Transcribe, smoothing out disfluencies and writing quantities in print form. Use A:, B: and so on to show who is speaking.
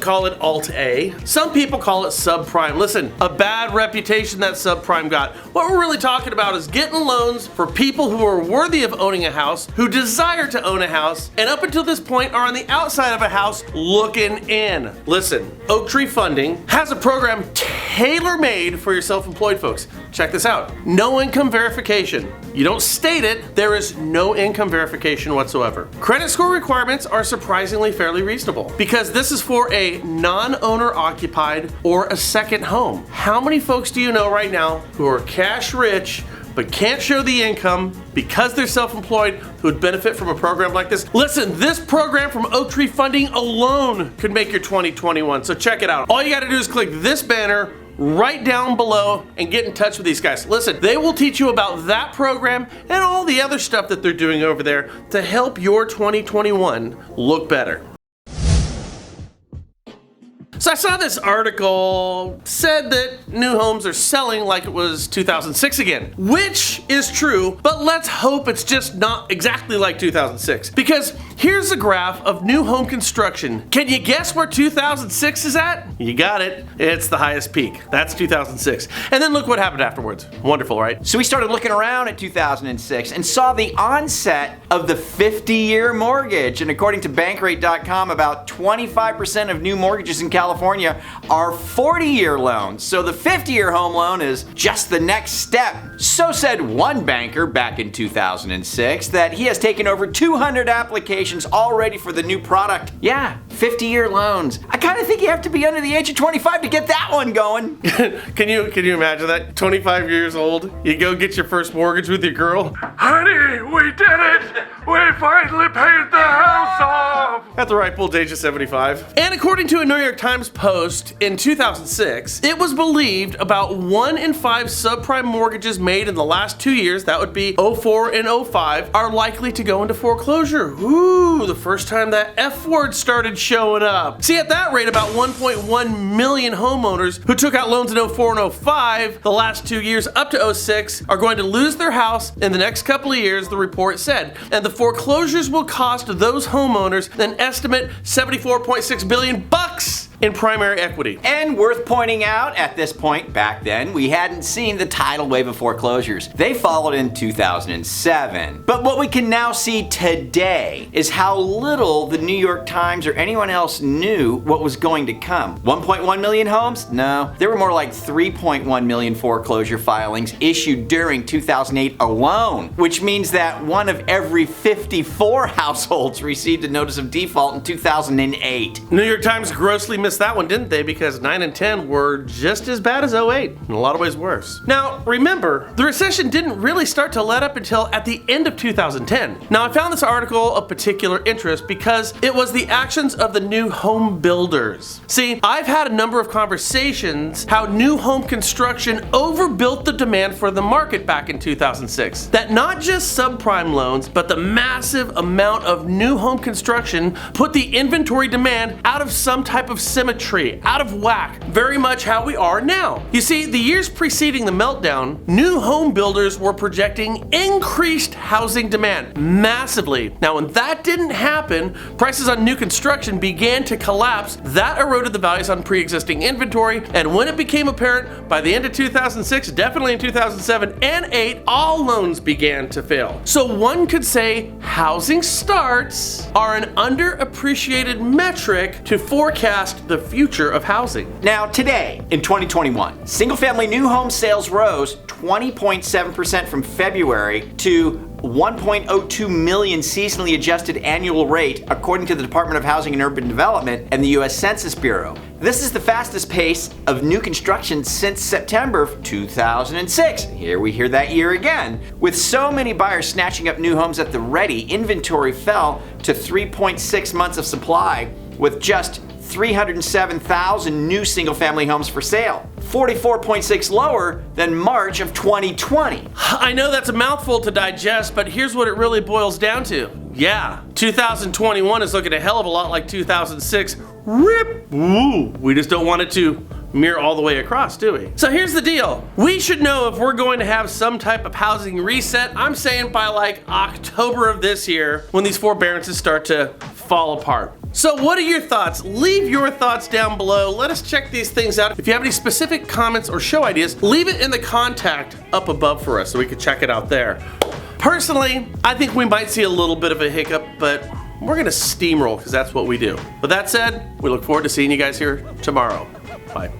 A: call it Alt-A. Some people call it subprime. Listen, a bad reputation that subprime got. What we're really talking about is getting loans for people who are worthy of owning a house, who desire to own a house, and up until this point are on the outside of a house looking in. Listen, Oaktree Funding has a program tailor-made for your self-employed folks. Check this out. No income verification. You don't state it, there is no income verification whatsoever. Credit score requirements are surprisingly fairly reasonable because this is for a non-owner occupied or a second home. How many folks do you know right now who are cash rich but can't show the income because they're self-employed who would benefit from a program like this? Listen, this program from Oaktree Funding alone could make your 2021, so check it out. All you gotta do is click this banner right down below and get in touch with these guys. Listen, they will teach you about that program and all the other stuff that they're doing over there to help your 2021 look better. So I saw this article said that new homes are selling like it was 2006 again, which is true, but let's hope it's just not exactly like 2006. Because here's a graph of new home construction. Can you guess where 2006 is at? You got it. It's the highest peak. That's 2006. And then look what happened afterwards. Wonderful, right?
B: So we started looking around at 2006 and saw the onset of the 50-year mortgage. And according to Bankrate.com, about 25% of new mortgages in California are 40-year loans. So the 50-year home loan is just the next step. So said one banker back in 2006 that he has taken over 200 applications already for the new product. Yeah, 50-year loans. I kind of think you have to be under the age of 25 to get that one going.
A: Can you imagine that? 25 years old, you go get your first mortgage with your girl. Honey, we did it! We finally paid the house off! At the ripe old age of 75. And according to a New York Times post in 2006, it was believed about 1 in 5 subprime mortgages made in the last 2 years, that would be 04 and 05, are likely to go into foreclosure. Ooh, the first time that F word started showing up. See, at that rate, about 1.1 million homeowners who took out loans in 04 and 05 the last 2 years up to 06 are going to lose their house in the next couple of years, the report said. And the foreclosures will cost those homeowners an estimate $74.6 billion in primary equity.
B: And worth pointing out, at this point back then, we hadn't seen the tidal wave of foreclosures. They followed in 2007. But what we can now see today is how little the New York Times or anyone else knew what was going to come. 1.1 million homes? No. There were more like 3.1 million foreclosure filings issued during 2008 alone, which means that 1 of every 54 households received a notice of default in 2008.
A: New York Times grossly missed that one, didn't they? Because 9 and 10 were just as bad as 08, in a lot of ways worse. Now, remember, the recession didn't really start to let up until at the end of 2010. Now, I found this article of particular interest because it was the actions of the new home builders. See, I've had a number of conversations how new home construction overbuilt the demand for the market back in 2006. That not just subprime loans, but the massive amount of new home construction put the inventory demand out of some type of symmetry, out of whack, very much how we are now. You see, the years preceding the meltdown, new home builders were projecting increased housing demand massively. Now, when that didn't happen, prices on new construction began to collapse. That eroded the values on pre-existing inventory, and when it became apparent by the end of 2006, definitely in 2007 and 8, all loans began to fail. So one could say housing starts are an underappreciated metric to forecast the future of housing.
B: Now today, in 2021, single-family new home sales rose 20.7% from February to 1.02 million seasonally adjusted annual rate, according to the Department of Housing and Urban Development and the U.S. Census Bureau. This is the fastest pace of new construction since September of 2006. Here we hear that year again. With so many buyers snatching up new homes at the ready, inventory fell to 3.6 months of supply, with just 307,000 new single-family homes for sale, 44.6 lower than March of 2020.
A: I know that's a mouthful to digest, but here's what it really boils down to. Yeah, 2021 is looking a hell of a lot like 2006. Rip! Ooh, we just don't want it to mirror all the way across, do we? So here's the deal. We should know if we're going to have some type of housing reset. I'm saying by like October of this year, when these forbearances start to fall apart. So what are your thoughts? Leave your thoughts down below. Let us check these things out. If you have any specific comments or show ideas, leave it in the contact up above for us so we can check it out there. Personally, I think we might see a little bit of a hiccup, but we're gonna steamroll because that's what we do. With that said, we look forward to seeing you guys here tomorrow. Bye.